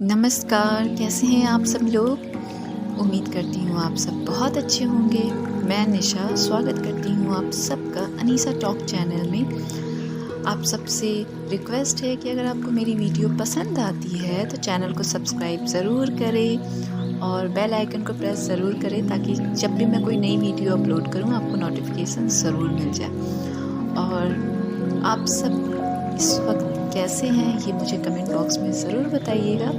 नमस्कार, कैसे हैं आप सब लोग? उम्मीद करती हूँ आप सब बहुत अच्छे होंगे। मैं निशा स्वागत करती हूँ आप सबका अनीसा टॉक चैनल में। आप सबसे रिक्वेस्ट है कि अगर आपको मेरी वीडियो पसंद आती है तो चैनल को सब्सक्राइब ज़रूर करें और बेल आइकन को प्रेस ज़रूर करें ताकि जब भी मैं कोई नई वीडियो अपलोड करूँ आपको नोटिफिकेशन ज़रूर मिल जाए। और आप सब इस वक्त कैसे हैं ये मुझे कमेंट बॉक्स में ज़रूर बताइएगा।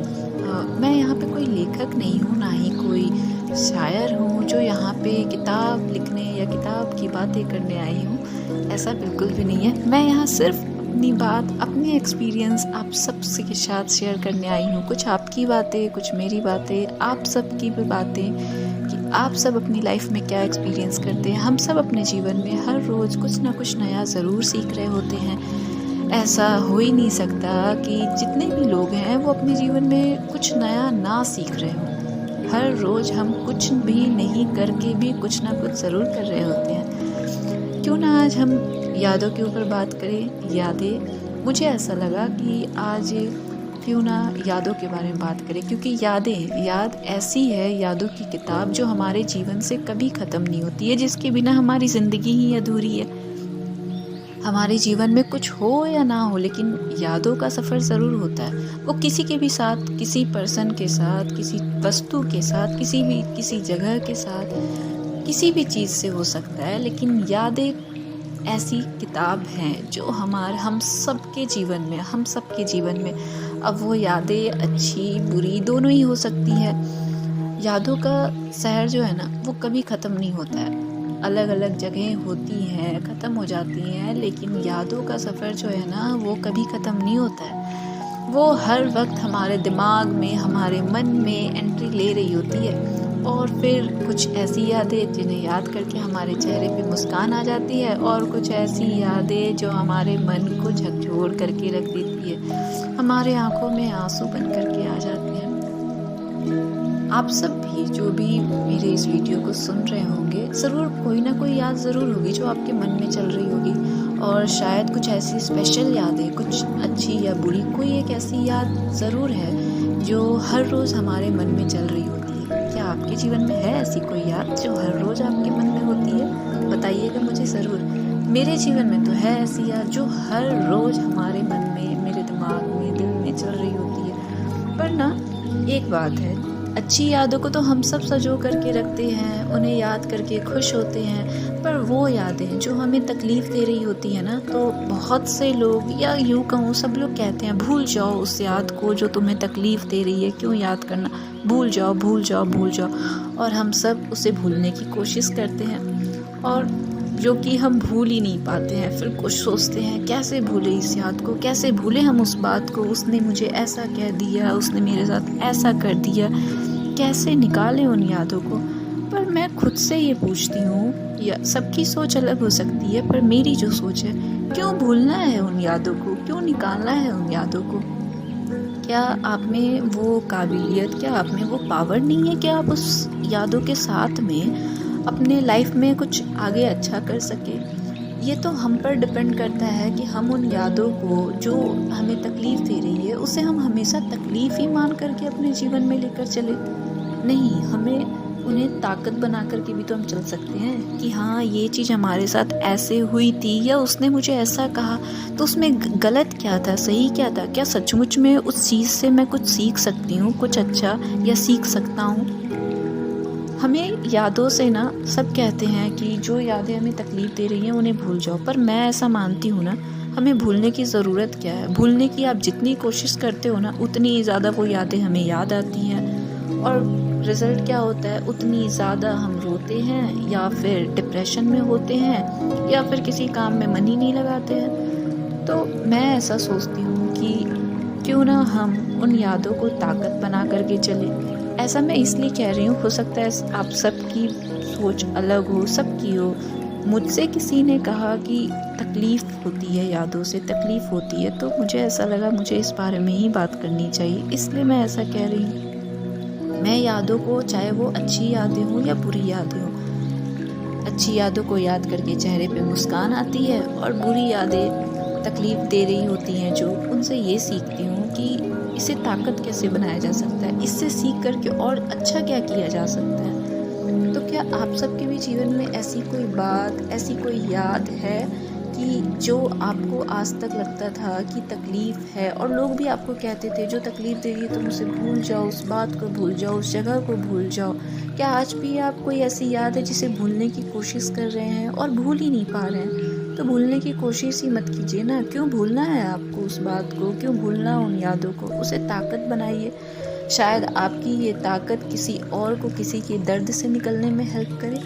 मैं यहाँ पे कोई लेखक नहीं हूँ, ना ही कोई शायर हूँ जो यहाँ पे किताब लिखने या किताब की बातें करने आई हूँ, ऐसा बिल्कुल भी नहीं है। मैं यहाँ सिर्फ अपनी बात, अपने एक्सपीरियंस आप सब के साथ शेयर करने आई हूँ। कुछ आपकी बातें, कुछ मेरी बातें, आप सब की भी बातें कि आप सब अपनी लाइफ में क्या एक्सपीरियंस करते हैं। हम सब अपने जीवन में हर रोज़ कुछ ना कुछ नया ज़रूर सीख रहे होते हैं। ऐसा हो ही नहीं सकता कि जितने भी लोग हैं वो अपने जीवन में कुछ नया ना सीख रहे हों। हर रोज़ हम कुछ भी नहीं करके भी कुछ ना कुछ ज़रूर कर रहे होते हैं। क्यों ना आज हम यादों के ऊपर बात करें। यादें, मुझे ऐसा लगा कि आज क्यों ना यादों के बारे में बात करें, क्योंकि याद ऐसी है, यादों की किताब जो हमारे जीवन से कभी ख़त्म नहीं होती है, जिसके बिना हमारी ज़िंदगी ही अधूरी है। हमारे जीवन में कुछ हो या ना हो, लेकिन यादों का सफ़र ज़रूर होता है। वो किसी के भी साथ, किसी पर्सन के साथ, किसी वस्तु के साथ, किसी जगह के साथ, किसी भी चीज़ से हो सकता है। लेकिन यादें ऐसी किताब हैं जो हम सबके जीवन में अब वो यादें अच्छी बुरी दोनों ही हो सकती है। यादों का शहर जो है ना वो कभी ख़त्म नहीं होता है। अलग अलग जगहें होती हैं, ख़त्म हो जाती हैं, लेकिन यादों का सफ़र जो है ना वो कभी ख़त्म नहीं होता है। वो हर वक्त हमारे दिमाग में, हमारे मन में एंट्री ले रही होती है। और फिर कुछ ऐसी यादें जिन्हें याद करके हमारे चेहरे पे मुस्कान आ जाती है, और कुछ ऐसी यादें जो हमारे मन को झकझोर करके रख देती है, हमारे आँखों में आंसू बन करके आ जाते हैं। आप सब भी जो भी मेरे इस वीडियो को सुन रहे होंगे, ज़रूर कोई ना कोई याद ज़रूर होगी जो आपके मन में चल रही होगी। और शायद कुछ ऐसी स्पेशल यादें, कुछ अच्छी या बुरी, कोई एक ऐसी याद ज़रूर है जो हर रोज़ हमारे मन में चल रही होती है। क्या आपके जीवन में है ऐसी कोई याद जो हर रोज़ आपके मन में होती है? बताइएगा मुझे ज़रूर। मेरे जीवन में तो है ऐसी याद जो हर रोज़ हमारे मन में, मेरे दिमाग में, दिल में चल रही होती है। पर ना एक बात है, अच्छी यादों को तो हम सब सँजो करके रखते हैं, उन्हें याद करके खुश होते हैं। पर वो यादें जो हमें तकलीफ़ दे रही होती है ना, तो बहुत से लोग, या यूँ कहूँ सब लोग कहते हैं भूल जाओ उस याद को जो तुम्हें तकलीफ़ दे रही है, क्यों याद करना, भूल जाओ भूल जाओ भूल जाओ। और हम सब उसे भूलने की कोशिश करते हैं, और जो कि हम भूल ही नहीं पाते हैं। फिर कुछ सोचते हैं कैसे भूले इस याद को, कैसे भूले हम उस बात को, उसने मुझे ऐसा कह दिया, उसने मेरे साथ ऐसा कर दिया, कैसे निकालें उन यादों को। पर मैं खुद से ये पूछती हूँ, या सबकी सोच अलग हो सकती है, पर मेरी जो सोच है, क्यों भूलना है उन यादों को, क्यों निकालना है उन यादों को? क्या आप में वो काबिलियत, क्या आप में वो पावर नहीं है कि आप उस यादों के साथ में अपने लाइफ में कुछ आगे अच्छा कर सके? ये तो हम पर डिपेंड करता है कि हम उन यादों को जो हमें तकलीफ़ दे रही है उसे हम हमेशा तकलीफ़ ही मान करके अपने जीवन में लेकर चले। नहीं, हमें उन्हें ताकत बना करके भी तो हम चल सकते हैं कि हाँ, ये चीज़ हमारे साथ ऐसे हुई थी, या उसने मुझे ऐसा कहा, तो उसमें गलत क्या था, सही क्या था, क्या सचमुच में उस चीज़ से मैं कुछ सीख सकती हूँ, कुछ अच्छा या सीख सकता हूँ। हमें यादों से ना, सब कहते हैं कि जो यादें हमें तकलीफ़ दे रही हैं उन्हें भूल जाओ, पर मैं ऐसा मानती हूँ ना, हमें भूलने की ज़रूरत क्या है? भूलने की आप जितनी कोशिश करते हो ना, उतनी ही ज़्यादा वो यादें हमें याद आती हैं, और रिज़ल्ट क्या होता है, उतनी ज़्यादा हम रोते हैं, या फिर डिप्रेशन में होते हैं, या फिर किसी काम में मन ही नहीं लगाते हैं। तो मैं ऐसा सोचती हूँ कि क्यों ना हम उन यादों को ताकत बना करके चलें। ऐसा मैं इसलिए कह रही हूँ, हो सकता है आप सबकी सोच अलग हो, सबकी हो। मुझसे किसी ने कहा कि तकलीफ़ होती है, यादों से तकलीफ़ होती है, तो मुझे ऐसा लगा मुझे इस बारे में ही बात करनी चाहिए, इसलिए मैं ऐसा कह रही हूँ। मैं यादों को, चाहे वो अच्छी यादें हों या बुरी यादें हों, अच्छी यादों को याद करके चेहरे पे मुस्कान आती है, और बुरी यादें तकलीफ़ दे रही होती हैं जो, उनसे ये सीखती हूँ कि इसे ताकत कैसे बनाया जा सकता है, इससे सीख करके और अच्छा क्या किया जा सकता है। तो क्या आप सबके भी जीवन में ऐसी कोई बात, ऐसी कोई याद है कि जो आपको आज तक लगता था कि तकलीफ़ है, और लोग भी आपको कहते थे जो तकलीफ़ दे रही है तुम उसे भूल जाओ, उस बात को भूल जाओ, उस जगह को भूल जाओ। क्या आज भी आप कोई ऐसी याद है जिसे भूलने की कोशिश कर रहे हैं और भूल ही नहीं पा रहे हैं? तो भूलने की कोशिश ही मत कीजिए ना। क्यों भूलना है आपको उस बात को, क्यों भूलना उन यादों को? उसे ताकत बनाइए। शायद आपकी ये ताकत किसी और को किसी के दर्द से निकलने में हेल्प करे।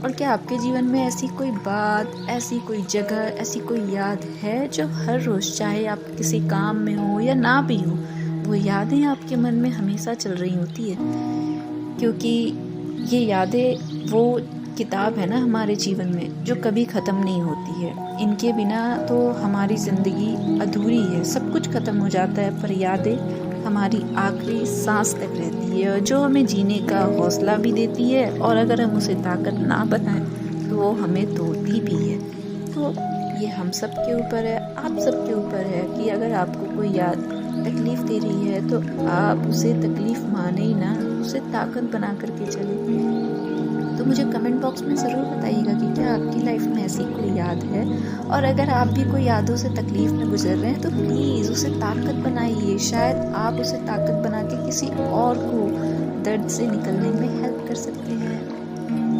और क्या आपके जीवन में ऐसी कोई बात, ऐसी कोई जगह, ऐसी कोई याद है जो हर रोज़, चाहे आप किसी काम में हो या ना भी हो, वो यादें आपके मन में हमेशा चल रही होती है? क्योंकि ये यादें वो किताब है ना हमारे जीवन में, जो कभी ख़त्म नहीं होती है। इनके बिना तो हमारी ज़िंदगी अधूरी है। सब कुछ ख़त्म हो जाता है, पर यादें हमारी आखिरी सांस तक रहती है, और जो हमें जीने का हौसला भी देती है, और अगर हम उसे ताकत ना बनाएं तो वो हमें तोड़ती भी है। तो ये हम सब के ऊपर है, आप सब के ऊपर है कि अगर आपको कोई याद तकलीफ़ दे रही है तो आप उसे तकलीफ़ माने ही ना, उसे ताकत बना करके चलें। तो मुझे कमेंट बॉक्स में ज़रूर बताइएगा कि क्या आपकी लाइफ में ऐसी कोई याद है, और अगर आप भी कोई यादों से तकलीफ़ में गुजर रहे हैं तो प्लीज़ उसे ताकत बनाइए। शायद आप उसे ताकत बना के किसी और को दर्द से निकलने में हेल्प कर सकते हैं।